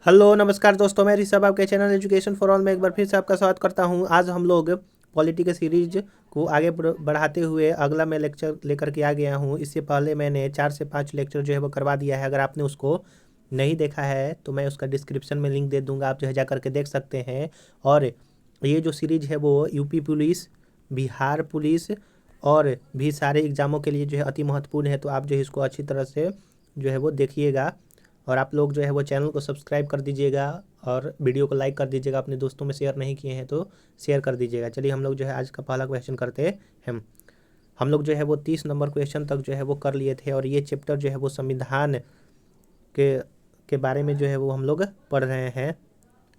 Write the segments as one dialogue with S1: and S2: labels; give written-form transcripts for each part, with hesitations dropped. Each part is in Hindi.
S1: हेलो नमस्कार दोस्तों, मैं ऋषभ आपके चैनल एजुकेशन फॉर ऑल में एक बार फिर से आपका स्वागत करता हूं। आज हम लोग पॉलिटी के सीरीज को आगे बढ़ाते हुए अगला मैं लेक्चर लेकर के आ गया हूं। इससे पहले मैंने 4 से 5 लेक्चर जो है वो करवा दिया है। अगर आपने उसको नहीं देखा है तो मैं उसका डिस्क्रिप्शन में लिंक दे दूंगा, आप जो है जा करके देख सकते हैं। और ये जो सीरीज है वो यूपी पुलिस, बिहार पुलिस और भी सारे एग्जामों के लिए जो है अति महत्वपूर्ण है। तो आप जो है इसको अच्छी तरह से जो है वो देखिएगा और आप लोग जो है वो चैनल को सब्सक्राइब कर दीजिएगा और वीडियो को लाइक कर दीजिएगा। अपने दोस्तों में शेयर नहीं किए हैं तो शेयर कर दीजिएगा। चलिए हम लोग जो है आज का पहला क्वेश्चन करते हैं। हम लोग जो है वो 30 नंबर क्वेश्चन तक जो है वो कर लिए थे और ये चैप्टर जो है वो संविधान के के बारे में जो है वो हम लोग पढ़ रहे हैं।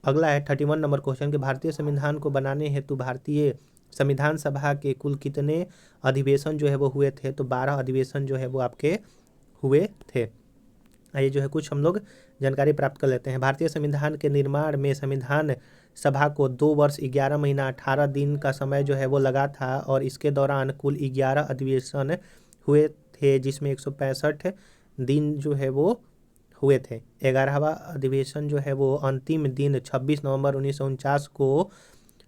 S1: अगला है 31 नंबर क्वेश्चन कि भारतीय संविधान को बनाने हेतु भारतीय संविधान सभा के कुल कितने अधिवेशन जो है वो हुए थे। तो 12 अधिवेशन जो है वो आपके हुए थे। आइए जो है कुछ हम लोग जानकारी प्राप्त कर लेते हैं। भारतीय संविधान के निर्माण में संविधान सभा को 2 वर्ष 11 महीना 18 दिन का समय जो है वो लगा था और इसके दौरान कुल 11 अधिवेशन हुए थे, जिसमें 165 दिन जो है वो हुए थे। 11वां अधिवेशन जो है वो अंतिम दिन 26 नवंबर 1949 को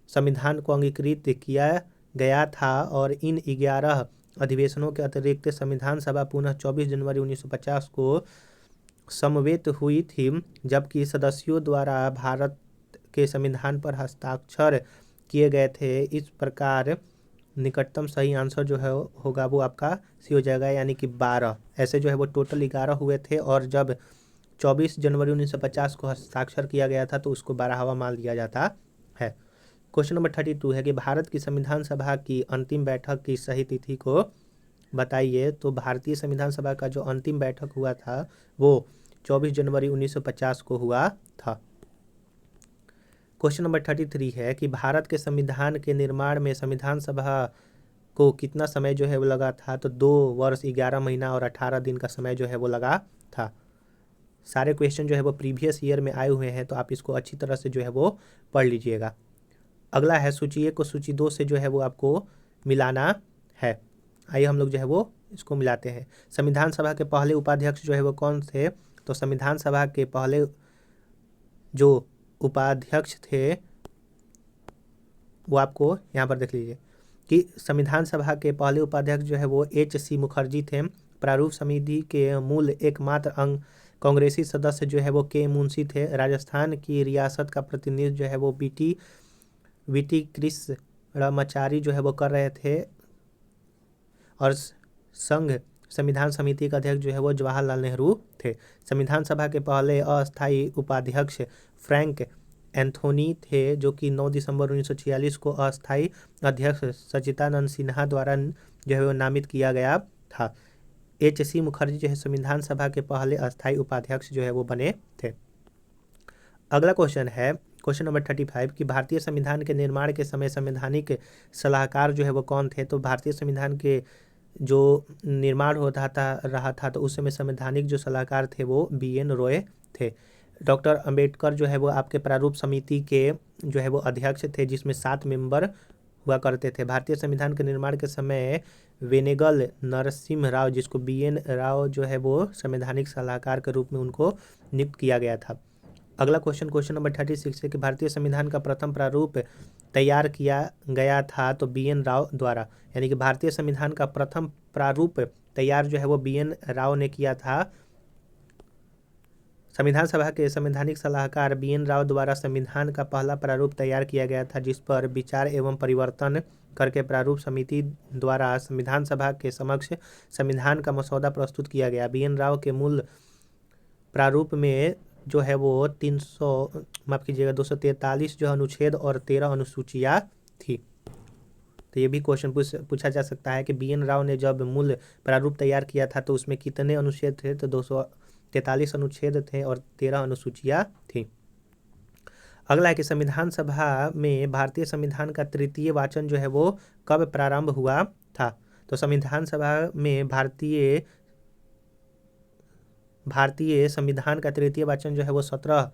S1: संविधान को अंगीकृत किया गया था और इन 11 अधिवेशनों के अतिरिक्त संविधान सभा पुनः 24 जनवरी 1950 को समवेत हुई थी, जबकि सदस्यों द्वारा भारत के संविधान पर हस्ताक्षर किए गए थे। इस प्रकार निकटतम सही आंसर जो है होगा वो आपका सी हो जाएगा, यानी कि 12। ऐसे जो है वो टोटल 11 हुए थे और जब 24 जनवरी 1950 को हस्ताक्षर किया गया था तो उसको 12वां मान लिया जाता है। क्वेश्चन नंबर 32 है कि भारत की संविधान सभा की अंतिम बैठक की सही तिथि को बताइए। तो भारतीय संविधान सभा का जो अंतिम बैठक हुआ था वो 24 जनवरी 1950 को हुआ था। क्वेश्चन नंबर 33 है कि भारत के संविधान के निर्माण में संविधान सभा को कितना समय जो है वो लगा था। तो 2 वर्ष 11 महीना और 18 दिन का समय जो है वो लगा था। सारे क्वेश्चन जो है वो प्रीवियस ईयर में आए हुए हैं, तो आप इसको अच्छी तरह से जो है वो पढ़ लीजिएगा। अगला है सूची 1 को सूची 2 से जो है वो आपको मिलाना है। आइए हम लोग जो है वो इसको मिलाते हैं। संविधान सभा के पहले उपाध्यक्ष जो है वो कौन थे। तो संविधान सभा के पहले जो उपाध्यक्ष थे वो आपको यहाँ पर देख लीजिए कि संविधान सभा के पहले उपाध्यक्ष जो है वो H.C. मुखर्जी थे। प्रारूप समिति के मूल एकमात्र अंग कांग्रेसी सदस्य जो है वो के मुंशी थे। राजस्थान की रियासत का प्रतिनिधित्व जो है वो वीटी कृष्णमाचारी जो है वो कर रहे थे और संघ संविधान समिति का अध्यक्ष जो है वो जवाहरलाल नेहरू थे। संविधान सभा के पहले अस्थायी उपाध्यक्ष फ्रैंक एंथोनी थे, जो कि 9 दिसंबर 1946 को अस्थायी अध्यक्ष सच्चिदानंद सिन्हा द्वारा जो है वो नामित किया गया था। H.C. मुखर्जी जो है संविधान सभा के पहले अस्थायी उपाध्यक्ष जो है वो बने थे। अगला क्वेश्चन है क्वेश्चन नंबर 35 कि भारतीय संविधान के निर्माण के समय संवैधानिक सलाहकार जो है वो कौन थे। तो भारतीय संविधान के जो निर्माण होता रहा था तो उस समय संवैधानिक जो सलाहकार थे वो B.N. रॉय थे। डॉक्टर अंबेडकर जो है वो आपके प्रारूप समिति के जो है वो अध्यक्ष थे, जिसमें 7 मेंबर हुआ करते थे। भारतीय संविधान के निर्माण के समय वेनेगल नरसिम्हा राव, जिसको B.N. राव जो है वो संवैधानिक सलाहकार के रूप में उनको नियुक्त किया गया था। अगला क्वेश्चन नंबर 36 है कि भारतीय संविधान का प्रथम प्रारूप तैयार किया गया था तो B.N. राव द्वारा, यानी कि भारतीय संविधान का प्रथम प्रारूप तैयार जो है वो B.N. राव ने किया था। संविधान सभा के संवैधानिक सलाहकार B.N. राव द्वारा संविधान का पहला प्रारूप तैयार किया गया था, जिस पर विचार एवं परिवर्तन करके प्रारूप समिति द्वारा संविधान सभा के समक्ष संविधान का मसौदा प्रस्तुत किया गया। B.N. राव के मूल प्रारूप में जो है वो 243 जो अनुच्छेद और 13 अनुसूचियाँ थी। तो ये भी क्वेश्चन पूछा जा सकता है कि B.N. राव ने जब मूल प्रारूप तैयार किया था तो उसमें कितने अनुच्छेद थे। तो 243 अनुच्छेद थे और 13 अनुसूचियाँ थी। अगला है कि संविधान सभा में भारतीय संविधान का तृतीय वाचन जो है वो कब प्रारंभ हुआ था। तो संविधान सभा में भारतीय संविधान का तृतीय वाचन जो है वो 17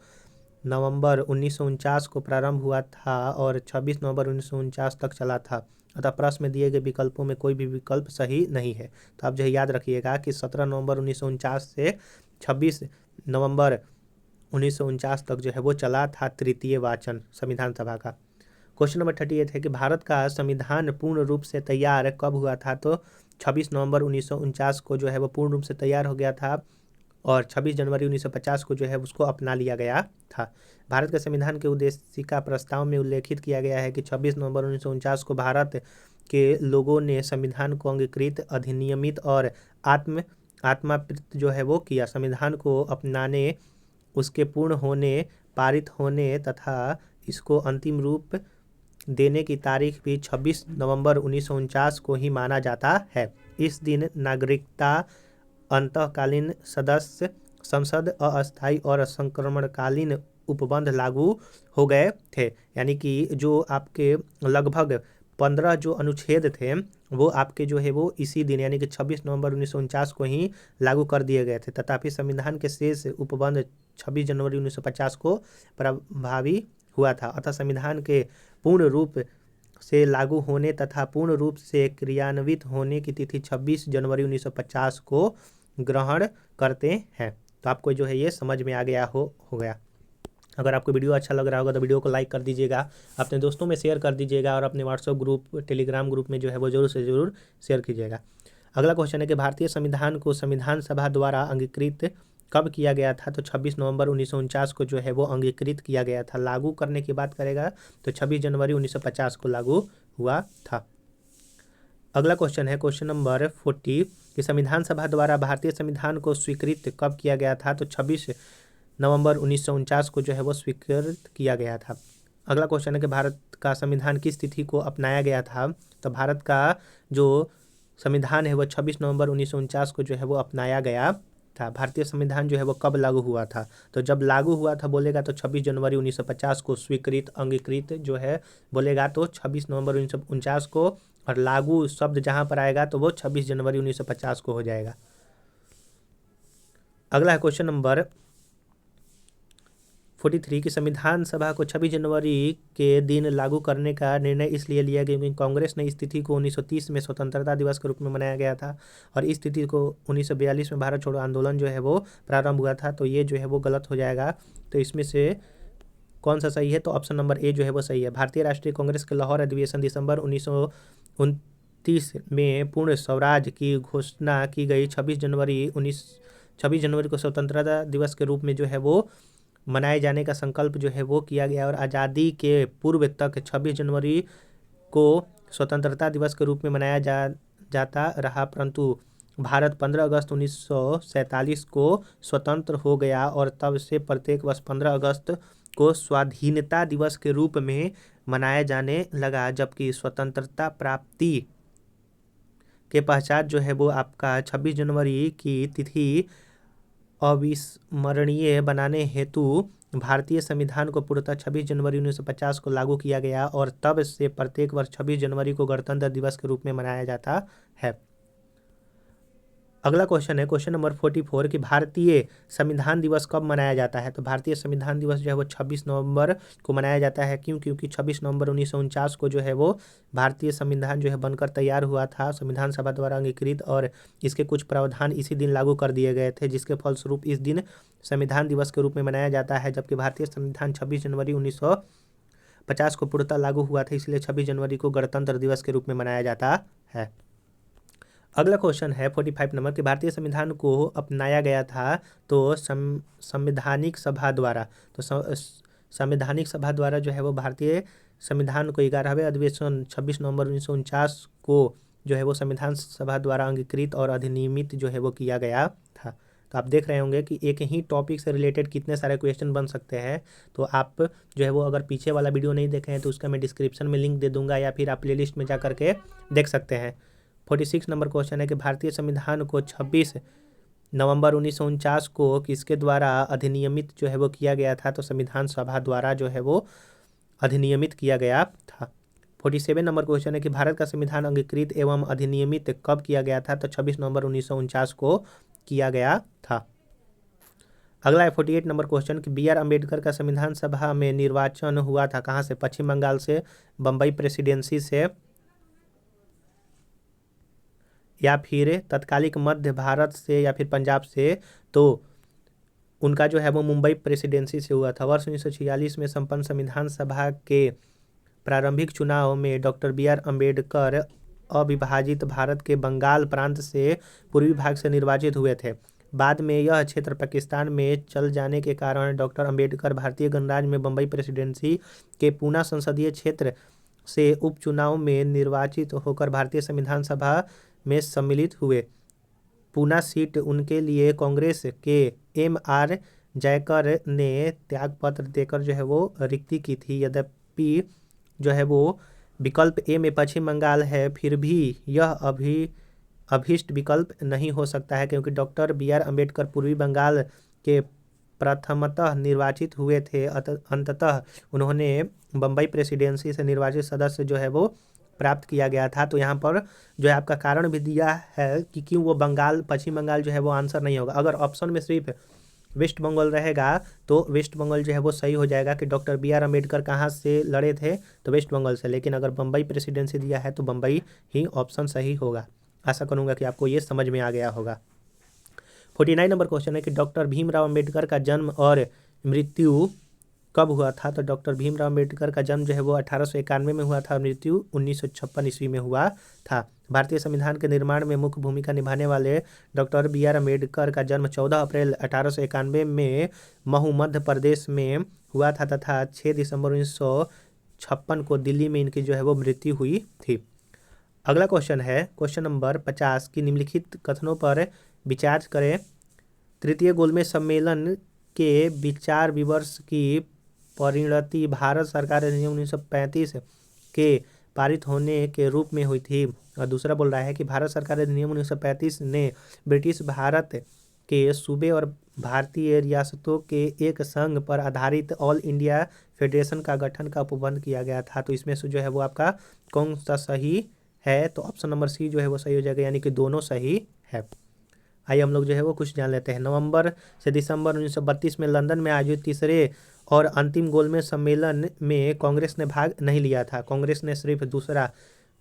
S1: नवंबर 1949 को प्रारंभ हुआ था और 26 नवंबर 1949 तक चला था। अतः प्रश्न में दिए गए विकल्पों में कोई भी विकल्प सही नहीं है। तो आप जो है याद रखिएगा कि 17 नवंबर 1949 से 26 नवंबर 1949 तक जो है वो चला था तृतीय वाचन संविधान सभा का। क्वेश्चन नंबर 38 है कि भारत का संविधान पूर्ण रूप से तैयार कब हुआ था? तो 26 नवंबर 1949 को जो है वो पूर्ण रूप से तैयार हो गया था और 26 जनवरी 1950 को जो है उसको अपना लिया गया था। भारत के संविधान के उद्देशिका प्रस्ताव में उल्लेखित किया गया है कि 26 नवंबर 1949 को भारत के लोगों ने संविधान को अंगीकृत, अधिनियमित और आत्माप्रित जो है वो किया। संविधान को अपनाने, उसके पूर्ण होने, पारित होने तथा इसको अंतिम रूप देने की तारीख भी 26 नवंबर 1949 को ही माना जाता है। इस दिन नागरिकता अंतःकालीन सदस्य संसद, अस्थायी और संक्रमणकालीन उपबंध लागू हो गए थे। यानी कि जो आपके लगभग 15 जो अनुच्छेद थे वो आपके जो है वो इसी दिन यानी कि 26 नवंबर 1949 को ही लागू कर दिए गए थे। तथापि संविधान के शेष उपबंध 26 जनवरी 1950 को प्रभावी हुआ था। अतः संविधान के पूर्ण रूप से लागू होने तथा पूर्ण रूप से क्रियान्वित होने की तिथि 26 जनवरी 1950 को ग्रहण करते हैं। तो आपको जो है ये समझ में आ गया हो गया। अगर आपको वीडियो अच्छा लग रहा होगा तो वीडियो को लाइक कर दीजिएगा, अपने दोस्तों में शेयर कर दीजिएगा और अपने व्हाट्सएप ग्रुप, टेलीग्राम ग्रुप में जो है वो जरूर से ज़रूर शेयर कीजिएगा। अगला क्वेश्चन है कि भारतीय संविधान को संविधान सभा द्वारा अंगीकृत कब किया गया था? तो 26 नवंबर 1949 को जो है वो अंगीकृत किया गया था। लागू करने की बात करेगा तो 26 जनवरी 1950 को लागू हुआ था। अगला क्वेश्चन है क्वेश्चन नंबर 40 कि संविधान सभा द्वारा भारतीय संविधान को स्वीकृत कब किया गया था? तो 26 नवंबर 1949 को जो है वो स्वीकृत किया गया था। अगला क्वेश्चन है कि भारत का संविधान किस तिथि को अपनाया गया था? तो भारत का जो संविधान है वो 26 नवंबर 1949 को जो है वो अपनाया गया था। भारतीय संविधान जो है वो कब लागू हुआ था? तो जब लागू हुआ था बोलेगा तो 26 जनवरी 1950 को, स्वीकृत अंगीकृत जो है बोलेगा तो 26 नवंबर 1949 को, और लागू शब्द जहाँ पर आएगा तो वो 26 जनवरी 1950 को हो जाएगा। अगला है क्वेश्चन नंबर 43 की संविधान सभा को 26 जनवरी के दिन लागू करने का निर्णय इसलिए लिया गया क्योंकि कांग्रेस ने इस तिथि को 1930 में स्वतंत्रता दिवस के रूप में मनाया गया था और इस तिथि को 1942 में भारत छोड़ो आंदोलन जो है वो प्रारंभ हुआ था। तो ये जो है वो गलत हो जाएगा। तो इसमें से कौन सा सही है? तो ऑप्शन नंबर ए जो है वो सही है। भारतीय राष्ट्रीय कांग्रेस के लाहौर अधिवेशन दिसंबर 1929 में पूर्ण स्वराज की घोषणा की गई। 26 जनवरी को स्वतंत्रता दिवस के रूप में जो है वो मनाए जाने का संकल्प जो है वो किया गया और आज़ादी के पूर्व तक 26 जनवरी को स्वतंत्रता दिवस के रूप में मनाया जाता रहा, परंतु भारत 15 अगस्त 1947 को स्वतंत्र हो गया और तब से प्रत्येक वर्ष 15 अगस्त को स्वाधीनता दिवस के रूप में मनाया जाने लगा। जबकि स्वतंत्रता प्राप्ति के पश्चात जो है वो आपका 26 जनवरी की तिथि अविस्मरणीय बनाने हेतु भारतीय संविधान को पूर्णतः 26 जनवरी 1950 को लागू किया गया और तब से प्रत्येक वर्ष 26 जनवरी को गणतंत्र दिवस के रूप में मनाया जाता है। अगला क्वेश्चन है क्वेश्चन नंबर 44 कि भारतीय संविधान दिवस कब मनाया जाता है? तो भारतीय संविधान दिवस जो है वो 26 नवंबर को मनाया जाता है। क्यों? क्योंकि 26 नवंबर 1949 को जो है वो भारतीय संविधान जो है बनकर तैयार हुआ था, संविधान सभा द्वारा अंगीकृत, और इसके कुछ प्रावधान इसी दिन लागू कर दिए गए थे, जिसके फलस्वरूप इस दिन संविधान दिवस के रूप में मनाया जाता है। जबकि भारतीय संविधान 26 जनवरी 1950 को पूर्णतः लागू हुआ था, इसलिए 26 जनवरी को गणतंत्र दिवस के रूप में मनाया जाता है। अगला क्वेश्चन है 45 नंबर कि भारतीय संविधान को अपनाया गया था तो संवैधानिक सभा द्वारा। तो संवैधानिक सभा द्वारा जो है वो भारतीय संविधान को 11वें अधिवेशन 26 नवंबर 1949 को जो है वो संविधान सभा द्वारा अंगीकृत और अधिनियमित जो है वो किया गया था। तो आप देख रहे होंगे कि एक ही टॉपिक से रिलेटेड कितने सारे क्वेश्चन बन सकते हैं। तो आप जो है वो अगर पीछे वाला वीडियो नहीं देखे हैं तो उसका मैं डिस्क्रिप्शन में लिंक दे दूंगा या फिर आप प्लेलिस्ट में जा करके देख सकते हैं। 46 नंबर क्वेश्चन है कि भारतीय संविधान को 26 नवंबर 1949 को किसके द्वारा अधिनियमित जो है वो किया गया था? तो संविधान सभा द्वारा जो है वो अधिनियमित किया गया था। 47 नंबर क्वेश्चन है कि भारत का संविधान अंगीकृत एवं अधिनियमित कब किया गया था? तो 26 नवंबर 1949 को किया गया था। अगला है 48 नंबर क्वेश्चन कि बी आर अम्बेडकर का संविधान सभा में निर्वाचन हुआ था कहाँ से? पश्चिम बंगाल से, बम्बई प्रेसिडेंसी से, या फिर तत्कालिक मध्य भारत से, या फिर पंजाब से। तो उनका जो है वो मुंबई प्रेसिडेंसी से हुआ था। वर्ष 1946 में संपन्न संविधान सभा के प्रारंभिक चुनाव में डॉक्टर बी.आर. अम्बेडकर अविभाजित भारत के बंगाल प्रांत से पूर्वी भाग से निर्वाचित हुए थे। बाद में यह क्षेत्र पाकिस्तान में चल जाने के कारण डॉक्टर अम्बेडकर भारतीय गणराज्य में बम्बई प्रेसिडेंसी के पूना संसदीय क्षेत्र से उपचुनाव में निर्वाचित होकर भारतीय संविधान सभा में सम्मिलित हुए। पूना सीट उनके लिए कांग्रेस के M.R. जयकर ने त्यागपत्र देकर जो है वो रिक्ति की थी। यद्यपि जो है वो विकल्प ए में पश्चिम बंगाल है, फिर भी यह अभीष्ट विकल्प नहीं हो सकता है, क्योंकि डॉक्टर बी.आर. अम्बेडकर पूर्वी बंगाल के प्रथमतः निर्वाचित हुए थे। अंततः उन्होंने बम्बई प्रेसिडेंसी से निर्वाचित सदस्य जो है वो प्राप्त किया गया था। तो यहाँ पर जो है आपका कारण भी दिया है कि क्यों वो बंगाल, पश्चिम बंगाल जो है वो आंसर नहीं होगा। अगर ऑप्शन में सिर्फ वेस्ट बंगाल रहेगा तो वेस्ट बंगाल जो है वो सही हो जाएगा कि डॉक्टर बी.आर. अम्बेडकर कहाँ से लड़े थे, तो वेस्ट बंगाल से। लेकिन अगर बम्बई प्रेसिडेंसी दिया है तो बम्बई ही ऑप्शन सही होगा। आशा करूँगा कि आपको ये समझ में आ गया होगा। 49 नंबर क्वेश्चन है कि डॉक्टर भीमराव अम्बेडकर का जन्म और मृत्यु कब हुआ था। तो डॉक्टर भीमराव अम्बेडकर का जन्म जो है वो 1891 में हुआ था, मृत्यु 1956 ईस्वी में हुआ था। भारतीय संविधान के निर्माण में मुख्य भूमिका निभाने वाले डॉक्टर बी.आर. अम्बेडकर का जन्म 14 अप्रैल 1891 में महू मध्य प्रदेश में हुआ था तथा 6 दिसंबर 1956 को दिल्ली में इनकी जो है वो मृत्यु हुई थी। अगला क्वेश्चन है क्वेश्चन नंबर 50 की निम्नलिखित कथनों पर विचार करें। तृतीय गोलमेज सम्मेलन के विचार विमर्श की परिणति भारत सरकार अधिनियम 1935 के पारित होने के रूप में हुई थी। और दूसरा बोल रहा है कि भारत सरकार अधिनियम 1935 ने ब्रिटिश भारत के सूबे और भारतीय रियासतों के एक संघ पर आधारित ऑल इंडिया फेडरेशन का गठन का उपबंध किया गया था। तो इसमें से जो है वो आपका कौन सा सही है, तो ऑप्शन नंबर सी जो है वो सही हो जाएगा, यानी कि दोनों सही है। आइए हम लोग जो है वो कुछ जान लेते हैं। नवंबर से दिसंबर 1932 में लंदन में आयोजित तीसरे और अंतिम गोलमेज सम्मेलन में कांग्रेस ने भाग नहीं लिया था। कांग्रेस ने सिर्फ दूसरा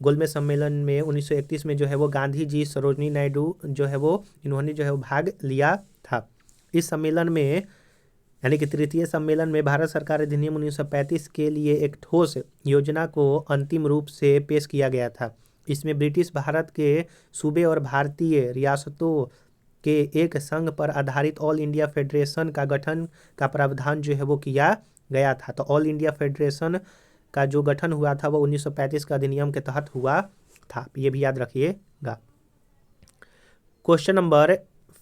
S1: गोलमेज सम्मेलन में 1931 में जो है वो गांधी जी, सरोजनी नायडू जो है वो इन्होंने जो है वो भाग लिया था। इस सम्मेलन में यानी कि तृतीय सम्मेलन में भारत सरकार अधिनियम 1935 के लिए एक ठोस योजना को अंतिम रूप से पेश किया गया था। इसमें ब्रिटिश भारत के सूबे और भारतीय रियासतों के एक संघ पर आधारित ऑल इंडिया फेडरेशन का गठन का प्रावधान जो है वो किया गया था। तो ऑल इंडिया फेडरेशन का जो गठन हुआ था वो 1935 का अधिनियम के तहत हुआ था, ये भी याद रखिएगा। क्वेश्चन नंबर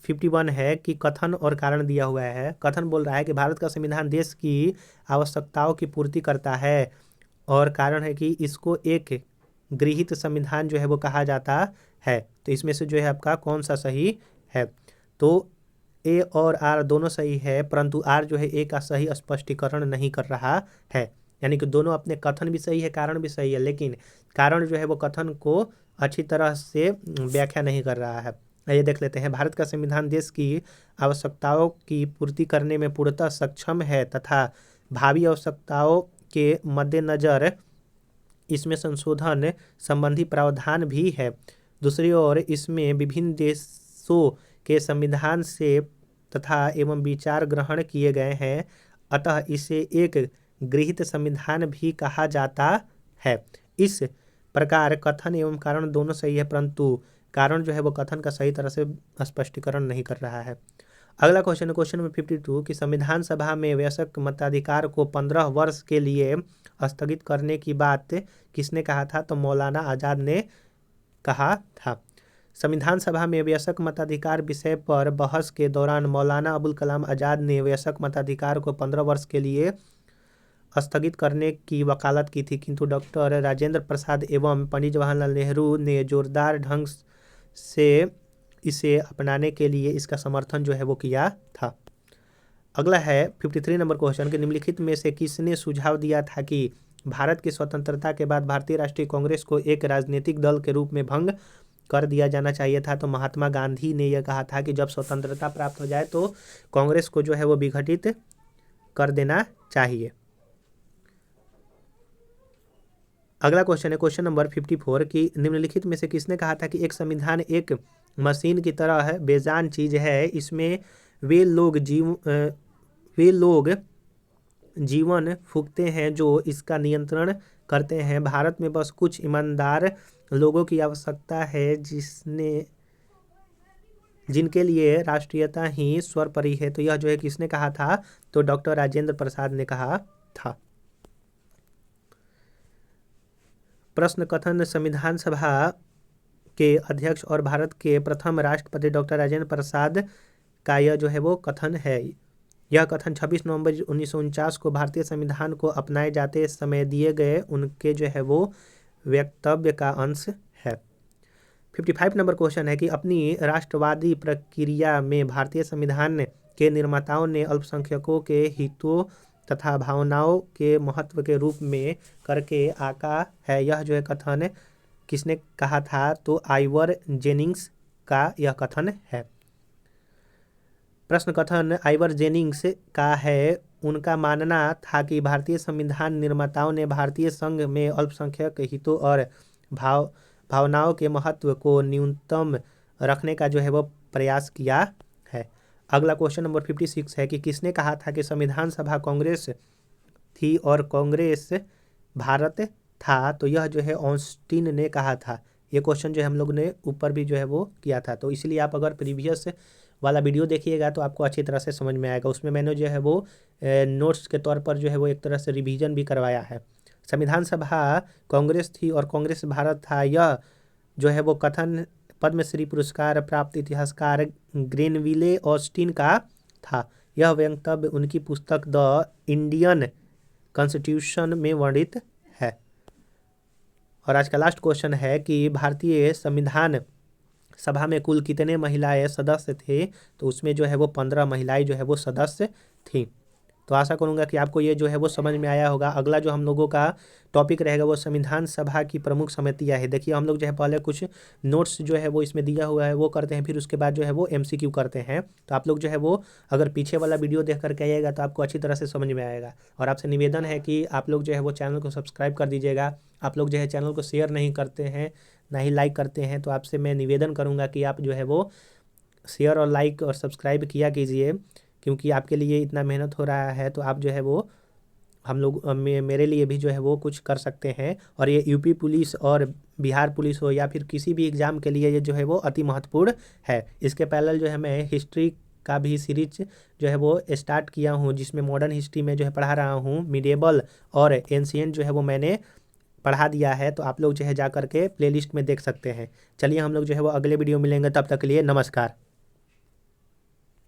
S1: 51 है कि कथन और कारण दिया हुआ है। कथन बोल रहा है कि भारत का संविधान देश की आवश्यकताओं की पूर्ति करता है, और कारण है कि इसको एक गृहीत संविधान जो है वो कहा जाता है। तो इसमें से जो है आपका कौन सा सही है, तो ए और आर दोनों सही है, परंतु आर जो है ए का सही स्पष्टीकरण नहीं कर रहा है। यानी कि दोनों अपने कथन भी सही है, कारण भी सही है, लेकिन कारण जो है वो कथन को अच्छी तरह से व्याख्या नहीं कर रहा है। ये देख लेते हैं। भारत का संविधान देश की आवश्यकताओं की पूर्ति करने में पूर्णतः सक्षम है तथा भावी आवश्यकताओं के मद्देनजर इसमें संशोधन संबंधी प्रावधान भी है। दूसरी ओर इसमें विभिन्न देशों के संविधान से तथा एवं विचार ग्रहण किए गए हैं, अतः इसे एक गृहीत संविधान भी कहा जाता है। इस प्रकार कथन एवं कारण दोनों सही है, परंतु कारण जो है वो कथन का सही तरह से स्पष्टीकरण नहीं कर रहा है। अगला क्वेश्चन है क्वेश्चन नंबर 52 कि संविधान सभा में वयस्क मताधिकार को 15 वर्ष के लिए स्थगित करने की बात किसने कहा था, तो मौलाना आज़ाद ने कहा था। संविधान सभा में वयस्क मताधिकार विषय पर बहस के दौरान मौलाना अबुल कलाम आज़ाद ने वयस्क मताधिकार को 15 वर्ष के लिए स्थगित करने की वकालत की थी, किंतु डॉक्टर राजेंद्र प्रसाद एवं पंडित जवाहरलाल नेहरू ने जोरदार ढंग से इसे अपनाने के लिए इसका समर्थन जो है वो किया था। अगला है 53 नंबर क्वेश्चन के निम्नलिखित में से किसने सुझाव दिया था कि भारत की स्वतंत्रता के बाद भारतीय राष्ट्रीय कांग्रेस को एक राजनीतिक दल के रूप में भंग कर दिया जाना चाहिए था। तो महात्मा गांधी ने यह कहा था कि जब स्वतंत्रता प्राप्त हो जाए तो कांग्रेस को जो है वो विघटित कर देना चाहिए। अगला क्वेश्चन है क्वेश्चन नंबर 54 की निम्नलिखित में से किसने कहा था कि एक संविधान एक मशीन की तरह है, बेजान चीज़ है, इसमें वे लोग जीवन फूकते हैं जो इसका नियंत्रण करते हैं। भारत में बस कुछ ईमानदार लोगों की आवश्यकता है जिनके लिए राष्ट्रीयता ही सर्वोपरि है। तो यह जो है किसने कहा था? तो डॉक्टर राजेंद्र प्रसाद ने कहा था। प्रश्न कथन संविधान सभा के अध्यक्ष और भारत के प्रथम राष्ट्रपति डॉक्टर राजेंद्र प्रसाद का यह जो है वो कथन है। यह कथन 26 नवंबर 1949 को भारतीय संविधान को अपनाए जाते समय दिए गए उनके जो है वो वक्तव्य का अंश है। 55 नंबर क्वेश्चन है कि अपनी राष्ट्रवादी प्रक्रिया में भारतीय संविधान के निर्माताओं ने अल्पसंख्यकों के हितों तथा भावनाओं के महत्व के रूप में करके आका है। यह जो है कथन किसने कहा था? तो आइवर जेनिंग्स का यह कथन है। प्रश्न कथन आइवर जेनिंग्स का है। उनका मानना था कि भारतीय संविधान निर्माताओं ने भारतीय संघ में अल्पसंख्यक हितों और भावनाओं के महत्व को न्यूनतम रखने का जो है वो प्रयास किया है। अगला क्वेश्चन नंबर 56 है कि किसने कहा था कि संविधान सभा कांग्रेस थी और कांग्रेस भारत था? तो यह जो है ऑस्टिन ने कहा था। ये क्वेश्चन जो है हम लोग ने ऊपर भी जो है वो किया था, तो इसलिए आप अगर प्रीवियस वाला वीडियो देखिएगा तो आपको अच्छी तरह से समझ में आएगा। उसमें मैंने जो है वो नोट्स के तौर पर जो है वो एक तरह से रिवीजन भी करवाया है। संविधान सभा कांग्रेस थी और कांग्रेस भारत था, यह जो है वो कथन पद्मश्री पुरस्कार प्राप्त इतिहासकार ग्रेनविले ऑस्टिन का था। यह वक्तव्य उनकी पुस्तक द इंडियन कॉन्स्टिट्यूशन में वर्णित है। और आज का लास्ट क्वेश्चन है कि भारतीय संविधान सभा में कुल कितने महिलाएं सदस्य थे? तो उसमें जो है वो 15 महिलाएं जो है वो सदस्य थी। तो आशा करूंगा कि आपको ये जो है वो समझ में आया होगा। अगला जो हम लोगों का टॉपिक रहेगा वो संविधान सभा की प्रमुख समितियां है। देखिए हम लोग जो है पहले कुछ नोट्स जो है वो इसमें दिया हुआ है वो करते हैं, फिर उसके बाद जो है वो MCQ करते हैं। तो आप लोग जो है वो अगर पीछे वाला वीडियो देख करके आइएगा तो आपको अच्छी तरह से समझ में आएगा। और आपसे निवेदन है कि आप लोग जो है वो चैनल को सब्सक्राइब कर दीजिएगा। आप लोग जो है चैनल को शेयर नहीं करते हैं, ना ही लाइक करते हैं, तो आपसे मैं निवेदन करूँगा कि आप जो है वो शेयर और लाइक और सब्सक्राइब किया कीजिए, क्योंकि आपके लिए इतना मेहनत हो रहा है तो आप जो है वो हम लोग मेरे लिए भी जो है वो कुछ कर सकते हैं। और ये यूपी पुलिस और बिहार पुलिस हो या फिर किसी भी एग्ज़ाम के लिए ये जो है वो अति महत्वपूर्ण है। इसके पैरेलल जो है मैं हिस्ट्री का भी सीरीज जो है वो स्टार्ट किया हूँ, जिसमें मॉडर्न हिस्ट्री में जो है पढ़ा रहा हूँ। मिडिएबल और एंशिएंट जो है वो मैंने पढ़ा दिया है, तो आप लोग जो है जा करके प्लेलिस्ट में देख सकते हैं। चलिए हम लोग जो है वो अगले वीडियो मिलेंगे, तब तक के लिए नमस्कार।